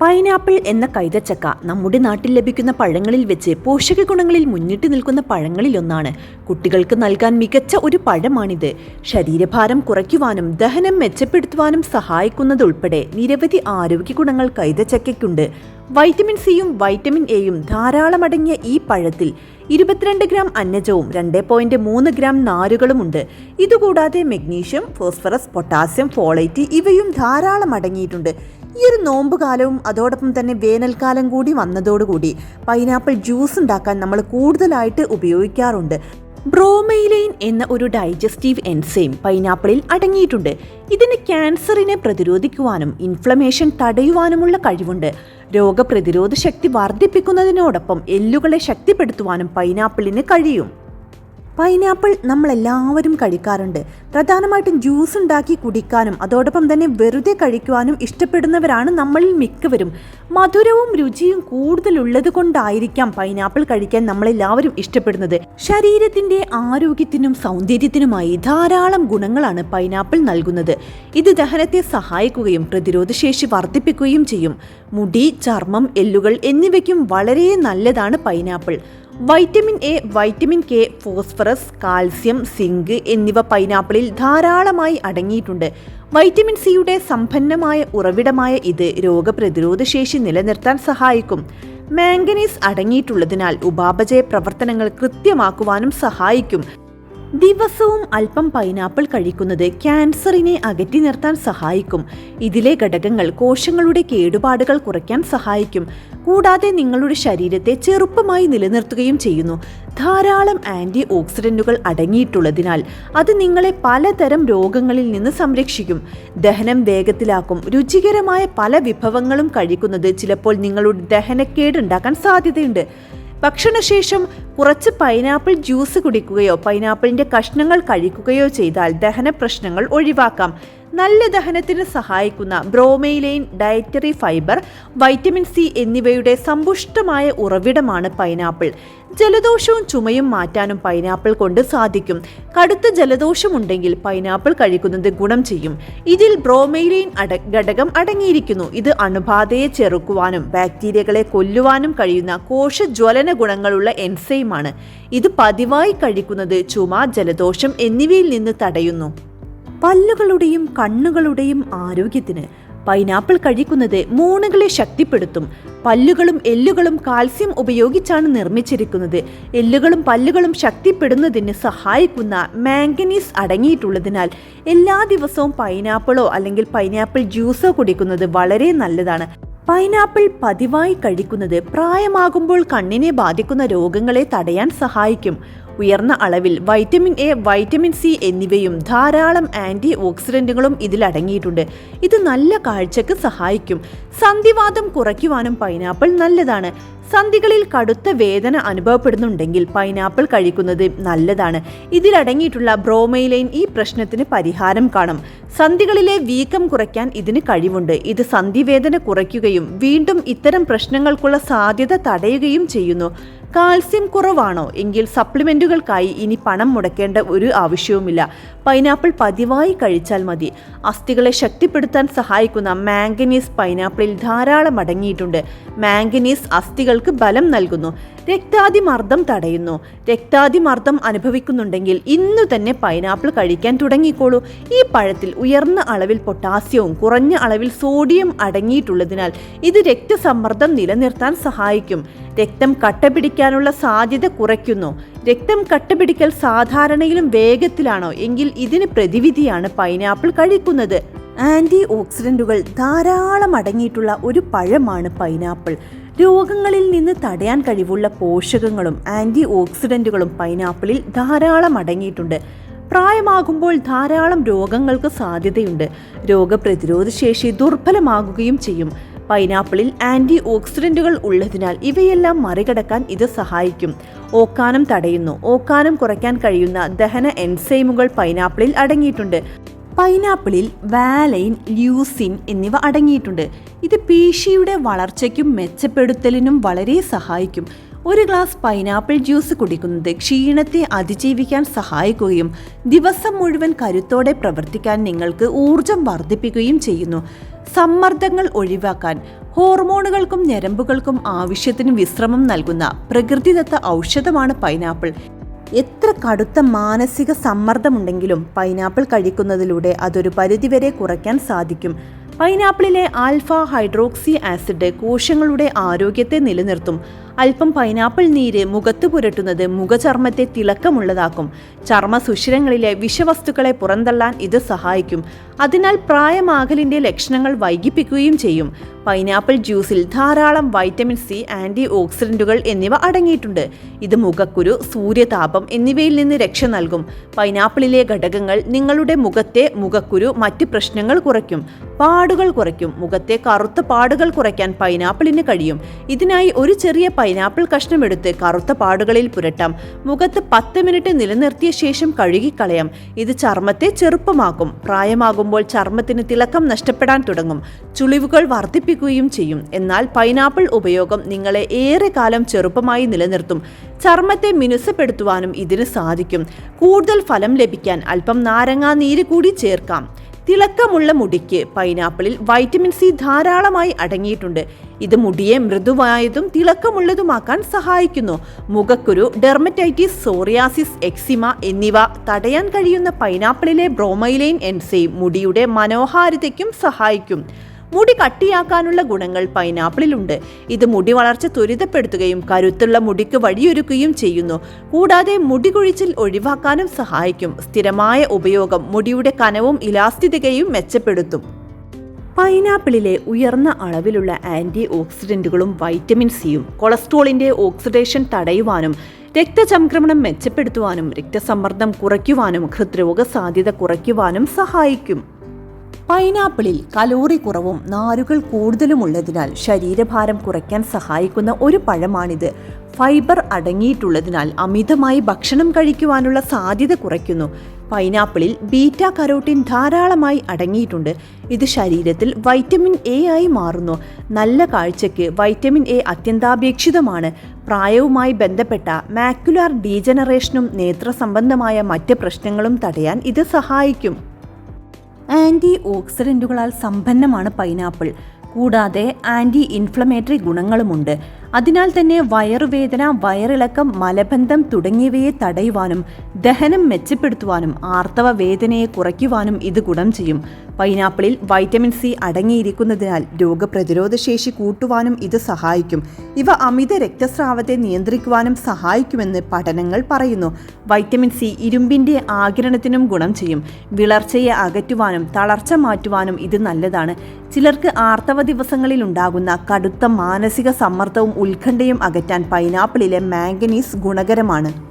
Pineapple എന്ന കൈതച്ചക്ക നമ്മുടെ നാട്ടിൽ ലഭിക്കുന്ന പഴങ്ങളിൽ വെച്ച് പോഷക ഗുണങ്ങളിൽ മുന്നിട്ട് നിൽക്കുന്ന പഴങ്ങളിലൊന്നാണ്. കുട്ടികൾക്ക് നൽകാൻ മികച്ച ഒരു പഴമാണിത്. ശരീരഭാരം കുറയ്ക്കുവാനും ദഹനം മെച്ചപ്പെടുത്തുവാനും സഹായിക്കുന്നതുൾപ്പെടെ നിരവധി ആരോഗ്യ ഗുണങ്ങൾ കൈതച്ചക്കയ്ക്കുണ്ട്. വൈറ്റമിൻ സിയും വൈറ്റമിൻ എയും ധാരാളമടങ്ങിയ ഈ പഴത്തിൽ 22 ഗ്രാം അന്നജവും 2.3 ഗ്രാം നാരുകളുമുണ്ട്. ഇതുകൂടാതെ മഗ്നീഷ്യം, ഫോസ്ഫറസ്, പൊട്ടാസ്യം, ഫോളേറ്റ് ഇവയും ധാരാളം അടങ്ങിയിട്ടുണ്ട്. ഈ ഒരു നോമ്പുകാലവും അതോടൊപ്പം തന്നെ വേനൽക്കാലം കൂടി വന്നതോടുകൂടി പൈനാപ്പിൾ ജ്യൂസ് ഉണ്ടാക്കാൻ നമ്മൾ കൂടുതലായിട്ട് ഉപയോഗിക്കാറുണ്ട്. ബ്രോമെയിലൈൻ എന്ന ഒരു ഡൈജസ്റ്റീവ് എൻസൈം പൈനാപ്പിളിൽ അടങ്ങിയിട്ടുണ്ട്. ഇതിന് ക്യാൻസറിനെ പ്രതിരോധിക്കുവാനും ഇൻഫ്ലമേഷൻ തടയുവാനുമുള്ള കഴിവുണ്ട്. രോഗപ്രതിരോധ ശക്തി വർദ്ധിപ്പിക്കുന്നതിനോടൊപ്പം എല്ലുകളെ ശക്തിപ്പെടുത്തുവാനും പൈനാപ്പിളിന് കഴിയും. പൈനാപ്പിൾ നമ്മളെല്ലാവരും കഴിക്കാറുണ്ട്. പ്രധാനമായിട്ടും ജ്യൂസ് ഉണ്ടാക്കി കുടിക്കാനും അതോടൊപ്പം തന്നെ വെറുതെ കഴിക്കുവാനും ഇഷ്ടപ്പെടുന്നവരാണ് നമ്മളിൽ മിക്കവരും. മധുരവും രുചിയും കൂടുതലുള്ളത് കൊണ്ടായിരിക്കാം പൈനാപ്പിൾ കഴിക്കാൻ നമ്മളെല്ലാവരും ഇഷ്ടപ്പെടുന്നത്. ശരീരത്തിന്റെ ആരോഗ്യത്തിനും സൗന്ദര്യത്തിനുമായി ധാരാളം ഗുണങ്ങളാണ് പൈനാപ്പിൾ നൽകുന്നത്. ഇത് ദഹനത്തെ സഹായിക്കുകയും പ്രതിരോധശേഷി വർദ്ധിപ്പിക്കുകയും ചെയ്യും. മുടി, ചർമ്മം, എല്ലുകൾ എന്നിവയ്ക്കും വളരെ നല്ലതാണ് pineapple. Vitamin A, vitamin K, phosphorus, calcium, zinc എന്നിവ പൈനാപ്പിളിൽ ധാരാളമായി അടങ്ങിയിട്ടുണ്ട്. വൈറ്റമിൻ സിയുടെ സമ്പന്നമായ ഉറവിടമായ ഇത് രോഗപ്രതിരോധ ശേഷി നിലനിർത്താൻ സഹായിക്കും. മാംഗനീസ് അടങ്ങിയിട്ടുള്ളതിനാൽ ഉപാപചയ പ്രവർത്തനങ്ങൾ കൃത്യമാക്കുവാനും സഹായിക്കും. ദിവസവും അല്പം പൈനാപ്പിൾ കഴിക്കുന്നത് ക്യാൻസറിനെ അകറ്റി നിർത്താൻ സഹായിക്കും. ഇതിലെ ഘടകങ്ങൾ കോശങ്ങളുടെ കേടുപാടുകൾ കുറയ്ക്കാൻ സഹായിക്കും. കൂടാതെ നിങ്ങളുടെ ശരീരത്തെ ചെറുപ്പമായി നിലനിർത്തുകയും ചെയ്യുന്നു. ധാരാളം ആന്റി ഓക്സിഡന്റുകൾ അടങ്ങിയിട്ടുള്ളതിനാൽ അത് നിങ്ങളെ പലതരം രോഗങ്ങളിൽ നിന്ന് സംരക്ഷിക്കും. ദഹനം വേഗത്തിലാക്കും. രുചികരമായ പല വിഭവങ്ങളും കഴിക്കുന്നത് ചിലപ്പോൾ നിങ്ങളുടെ ദഹനക്കേടുണ്ടാക്കാൻ സാധ്യതയുണ്ട്. ഭക്ഷണശേഷം കുറച്ച് പൈനാപ്പിൾ ജ്യൂസ് കുടിക്കുകയോ പൈനാപ്പിളിന്റെ കഷ്ണങ്ങൾ കഴിക്കുകയോ ചെയ്താൽ ദഹന പ്രശ്നങ്ങൾ ഒഴിവാക്കാം. നല്ല ദഹനത്തിന് സഹായിക്കുന്ന ബ്രോമെയിലൈൻ, ഡയറ്ററി ഫൈബർ, വൈറ്റമിൻ സി എന്നിവയുടെ സമ്പുഷ്ടമായ ഉറവിടമാണ് പൈനാപ്പിൾ. ജലദോഷവും ചുമയും മാറ്റാനും പൈനാപ്പിൾ കൊണ്ട് സാധിക്കും. കടുത്ത ജലദോഷമുണ്ടെങ്കിൽ പൈനാപ്പിൾ കഴിക്കുന്നത് ഗുണം ചെയ്യും. ഇതിൽ ബ്രോമെയിലൈൻ ഘടകം അടങ്ങിയിരിക്കുന്നു. ഇത് അണുബാധയെ ചെറുക്കുവാനും ബാക്ടീരിയകളെ കൊല്ലുവാനും കഴിയുന്ന കോശജ്വലന ഗുണങ്ങളുള്ള എൻസൈമാണ്. ഇത് പതിവായി കഴിക്കുന്നത് ചുമ, ജലദോഷം എന്നിവയിൽ നിന്ന് തടയുന്നു. പല്ലുകളുടെയും കണ്ണുകളുടെയും ആരോഗ്യത്തിന് പൈനാപ്പിൾ കഴിക്കുന്നത് മൂണുകളെ ശക്തിപ്പെടുത്തും. പല്ലുകളും എല്ലുകളും കാൽസ്യം ഉപയോഗിച്ചാണ് നിർമ്മിച്ചിരിക്കുന്നത്. എല്ലുകളും പല്ലുകളും ശക്തിപ്പെടുന്നതിന് സഹായിക്കുന്ന മാംഗനീസ് അടങ്ങിയിട്ടുള്ളതിനാൽ എല്ലാ ദിവസവും പൈനാപ്പിളോ അല്ലെങ്കിൽ പൈനാപ്പിൾ ജ്യൂസോ കുടിക്കുന്നത് വളരെ നല്ലതാണ്. പൈനാപ്പിൾ പതിവായി കഴിക്കുന്നത് പ്രായമാകുമ്പോൾ കണ്ണിനെ ബാധിക്കുന്ന രോഗങ്ങളെ തടയാൻ സഹായിക്കും. ഉയർന്ന അളവിൽ വൈറ്റമിൻ എ, വൈറ്റമിൻ സി എന്നിവയും ധാരാളം ആന്റി ഓക്സിഡന്റുകളും ഇതിൽ അടങ്ങിയിട്ടുണ്ട്. ഇത് നല്ല കാഴ്ചക്ക് സഹായിക്കും. സന്ധിവാതം കുറയ്ക്കുവാനും പൈനാപ്പിൾ നല്ലതാണ്. സന്ധികളിൽ കടുത്ത വേദന അനുഭവപ്പെടുന്നുണ്ടെങ്കിൽ പൈനാപ്പിൾ കഴിക്കുന്നത് നല്ലതാണ്. ഇതിലടങ്ങിയിട്ടുള്ള ബ്രോമെയിലൈൻ ഈ പ്രശ്നത്തിന് പരിഹാരം കാണും. സന്ധികളിലെ വീക്കം കുറയ്ക്കാൻ ഇതിന് കഴിവുണ്ട്. ഇത് സന്ധിവേദന കുറയ്ക്കുകയും വീണ്ടും ഇത്തരം പ്രശ്നങ്ങൾക്കുള്ള സാധ്യത തടയുകയും ചെയ്യുന്നു. കാൽസ്യം കുറവാണോ എങ്കിൽ സപ്ലിമെന്റുകൾക്കായി ഇനി പണം മുടക്കേണ്ട ഒരു ആവശ്യവുമില്ല. പൈനാപ്പിൾ പതിവായി കഴിച്ചാൽ മതി. അസ്ഥികളെ ശക്തിപ്പെടുത്താൻ സഹായിക്കുന്ന മാംഗനീസ് പൈനാപ്പിളിൽ ധാരാളം അടങ്ങിയിട്ടുണ്ട്. മാംഗനീസ് അസ്ഥികൾക്ക് ബലം നൽകുന്നു. രക്താതിമർദ്ദം തടയുന്നു. രക്താതിമർദ്ദം അനുഭവിക്കുന്നുണ്ടെങ്കിൽ ഇന്നു തന്നെ പൈനാപ്പിൾ കഴിക്കാൻ തുടങ്ങിക്കോളൂ. ഈ പഴത്തിൽ ഉയർന്ന അളവിൽ പൊട്ടാസ്യവും കുറഞ്ഞ അളവിൽ സോഡിയം അടങ്ങിയിട്ടുള്ളതിനാൽ ഇത് രക്തസമ്മർദ്ദം നിലനിർത്താൻ സഹായിക്കും. രക്തം കട്ടപിടിക്കാനുള്ള സാധ്യത കുറയ്ക്കുന്നു. രക്തം കട്ടപിടിക്കൽ സാധാരണയിലും വേഗത്തിലാണോ എങ്കിൽ ഇതിന് പ്രതിവിധിയാണ് പൈനാപ്പിൾ കഴിക്കുന്നത്. ആന്റി ഓക്സിഡന്റുകൾ ധാരാളം അടങ്ങിയിട്ടുള്ള ഒരു പഴമാണ് പൈനാപ്പിൾ. രോഗങ്ങളിൽ നിന്ന് തടയാൻ കഴിവുള്ള പോഷകങ്ങളും ആന്റി ഓക്സിഡന്റുകളും പൈനാപ്പിളിൽ ധാരാളം അടങ്ങിയിട്ടുണ്ട്. പ്രായമാകുമ്പോൾ ധാരാളം രോഗങ്ങൾക്ക് സാധ്യതയുണ്ട്. രോഗപ്രതിരോധ ശേഷി ദുർബലമാകുകയും ചെയ്യും. പൈനാപ്പിളിൽ ആന്റി ഓക്സിഡന്റുകൾ ഉള്ളതിനാൽ ഇവയെല്ലാം മറികടക്കാൻ ഇത് സഹായിക്കും. ഓക്കാനം തടയുന്നു. ഓക്കാനം കുറയ്ക്കാൻ കഴിയുന്ന ദഹന എൻസൈമുകൾ പൈനാപ്പിളിൽ അടങ്ങിയിട്ടുണ്ട്. പൈനാപ്പിളിൽ വാലൈൻ, ല്യൂസിൻ എന്നിവ അടങ്ങിയിട്ടുണ്ട്. ഇത് പേശിയുടെ വളർച്ചയ്ക്കും മെച്ചപ്പെടുത്തലിനും വളരെ സഹായിക്കും. ഒരു ഗ്ലാസ് പൈനാപ്പിൾ ജ്യൂസ് കുടിക്കുന്നത് ക്ഷീണത്തെ അതിജീവിക്കാൻ സഹായിക്കുകയും ദിവസം മുഴുവൻ കരുത്തോടെ പ്രവർത്തിക്കാൻ നിങ്ങൾക്ക് ഊർജം വർദ്ധിപ്പിക്കുകയും ചെയ്യുന്നു. സമ്മർദ്ദങ്ങൾ ഒഴിവാക്കാൻ ഹോർമോണുകൾക്കും ഞരമ്പുകൾക്കും ആവശ്യത്തിന് വിശ്രമം നൽകുന്ന പ്രകൃതിദത്ത ഔഷധമാണ് പൈനാപ്പിൾ. എത്ര കടുത്ത മാനസിക സമ്മർദ്ദമുണ്ടെങ്കിലും പൈനാപ്പിൾ കഴിക്കുന്നതിലൂടെ അതൊരു പരിധിവരെ കുറയ്ക്കാൻ സാധിക്കും. പൈനാപ്പിളിലെ ആൽഫ ഹൈഡ്രോക്സി ആസിഡ് കോശങ്ങളുടെ ആരോഗ്യത്തെ നിലനിർത്തും. അല്പം പൈനാപ്പിൾ നീര് മുഖത്ത് പുരട്ടുന്നത് മുഖചർമ്മത്തെ തിളക്കമുള്ളതാക്കും. ചർമ്മ സുഷിരങ്ങളിലെ വിഷവസ്തുക്കളെ പുറന്തള്ളാൻ ഇത് സഹായിക്കും. അതിനാൽ പ്രായമാകലിന്റെ ലക്ഷണങ്ങൾ വൈകിപ്പിക്കുകയും ചെയ്യും. പൈനാപ്പിൾ ജ്യൂസിൽ ധാരാളം വൈറ്റമിൻ സി, ആന്റി ഓക്സിഡന്റുകൾ എന്നിവ അടങ്ങിയിട്ടുണ്ട്. ഇത് മുഖക്കുരു, സൂര്യതാപം എന്നിവയിൽ നിന്ന് രക്ഷ നൽകും. പൈനാപ്പിളിലെ ഘടകങ്ങൾ നിങ്ങളുടെ മുഖക്കുരു, മറ്റ് പ്രശ്നങ്ങൾ കുറയ്ക്കും. പാടുകൾ കുറയ്ക്കും. മുഖത്തെ കറുത്ത പാടുകൾ കുറയ്ക്കാൻ പൈനാപ്പിളിന് കഴിയും. ഇതിനായി ഒരു ചെറിയ പൈനാപ്പിൾ കഷ്ണം എടുത്ത് കറുത്ത പാടുകളിൽ പുരട്ടാം. മുഖത്ത് 10 മിനിറ്റ് നിലനിർത്തിയ ശേഷം കഴുകിക്കളയാം. ഇത് ചർമ്മത്തെ ചെറുപ്പമാക്കും. പ്രായമാകുമ്പോൾ ചർമ്മത്തിന് തിളക്കം നഷ്ടപ്പെടാൻ തുടങ്ങും. ചുളിവുകൾ വർദ്ധിപ്പിക്കുകയും ചെയ്യും. എന്നാൽ പൈനാപ്പിൾ ഉപയോഗം നിങ്ങളെ ഏറെ കാലം ചെറുപ്പമായി നിലനിർത്തും. ചർമ്മത്തെ മിനുസപ്പെടുത്തുവാനും ഇതിന് സാധിക്കും. കൂടുതൽ ഫലം ലഭിക്കാൻ അല്പം നാരങ്ങാ നീര് കൂടി ചേർക്കാം. തിളക്കമുള്ള മുടിക്ക് പൈനാപ്പിളിൽ വൈറ്റമിൻ സി ധാരാളമായി അടങ്ങിയിട്ടുണ്ട്. ഇത് മുടിയെ മൃദുവായതും തിളക്കമുള്ളതുമാക്കാൻ സഹായിക്കുന്നു. മുഖക്കുരു, ഡെർമറ്റൈറ്റിസ്, സോറിയാസിസ്, എക്സിമ എന്നിവ തടയാൻ കഴിയുന്ന പൈനാപ്പിളിലെ ബ്രോമൈലൈൻ എൻസൈം മുടിയുടെ മനോഹാരിതയ്ക്കും സഹായിക്കും. മുടി കട്ടിയാക്കാനുള്ള ഗുണങ്ങൾ പൈനാപ്പിളിലുണ്ട്. ഇത് മുടി വളർച്ച ത്വരിതപ്പെടുത്തുകയും കരുത്തുള്ള മുടിക്ക് വഴിയൊരുക്കുകയും ചെയ്യുന്നു. കൂടാതെ മുടി കൊഴിച്ചിൽ ഒഴിവാക്കാനും സഹായിക്കും. സ്ഥിരമായ ഉപയോഗം മുടിയുടെ കനവും ഇലാസ്തികതയും മെച്ചപ്പെടുത്തും. പൈനാപ്പിളിലെ ഉയർന്ന അളവിലുള്ള ആന്റി ഓക്സിഡന്റുകളും വൈറ്റമിൻ സിയും കൊളസ്ട്രോളിന്റെ ഓക്സിഡേഷൻ തടയുവാനും രക്തചംക്രമണം മെച്ചപ്പെടുത്തുവാനും രക്തസമ്മർദ്ദം കുറയ്ക്കുവാനും ഹൃദ്രോഗ സാധ്യത കുറയ്ക്കുവാനും സഹായിക്കും. പൈനാപ്പിളിൽ കലോറി കുറവും നാരുകൾ കൂടുതലുമുള്ളതിനാൽ ശരീരഭാരം കുറയ്ക്കാൻ സഹായിക്കുന്ന ഒരു പഴമാണിത്. ഫൈബർ അടങ്ങിയിട്ടുള്ളതിനാൽ അമിതമായി ഭക്ഷണം കഴിക്കുവാനുള്ള സാധ്യത കുറയ്ക്കുന്നു. പൈനാപ്പിളിൽ ബീറ്റ കരോട്ടിൻ ധാരാളമായി അടങ്ങിയിട്ടുണ്ട്. ഇത് ശരീരത്തിൽ വൈറ്റമിൻ എ ആയി മാറുന്നു. നല്ല കാഴ്ചയ്ക്ക് വൈറ്റമിൻ എ അത്യന്താപേക്ഷിതമാണ്. പ്രായവുമായി ബന്ധപ്പെട്ട മാക്യുലാർ ഡീജനറേഷനും നേത്ര സംബന്ധമായ മറ്റ് പ്രശ്നങ്ങളും തടയാൻ ഇത് സഹായിക്കും. ആന്റി ഓക്സിഡന്റുകളാൽ സമ്പന്നമാണ് പൈനാപ്പിൾ. കൂടാതെ ആന്റി ഇൻഫ്ലമേറ്ററി ഗുണങ്ങളുമുണ്ട്. അതിനാൽ തന്നെ വയറുവേദന, വയറിളക്കം, മലബന്ധം തുടങ്ങിയവയെ തടയുവാനും ദഹനം മെച്ചപ്പെടുത്തുവാനും ആർത്തവ വേദനയെ കുറയ്ക്കുവാനും ഇത് ഗുണം ചെയ്യും. പൈനാപ്പിളിൽ വൈറ്റമിൻ സി അടങ്ങിയിരിക്കുന്നതിനാൽ രോഗപ്രതിരോധ ശേഷി കൂട്ടുവാനും ഇത് സഹായിക്കും. ഇവ അമിത രക്തസ്രാവത്തെ നിയന്ത്രിക്കുവാനും സഹായിക്കുമെന്ന് പഠനങ്ങൾ പറയുന്നു. വൈറ്റമിൻ സി ഇരുമ്പിന്റെ ആഗിരണത്തിനും ഗുണം ചെയ്യും. വിളർച്ചയെ അകറ്റുവാനും തളർച്ച മാറ്റുവാനും ഇത് നല്ലതാണ്. ചിലർക്ക് ആർത്തവ ദിവസങ്ങളിൽ ഉണ്ടാകുന്ന കടുത്ത മാനസിക സമ്മർദ്ദവും ഉത്കണ്ഠയും അകറ്റാൻ പൈനാപ്പിളിലെ മാംഗനീസ് ഗുണകരമാണ്.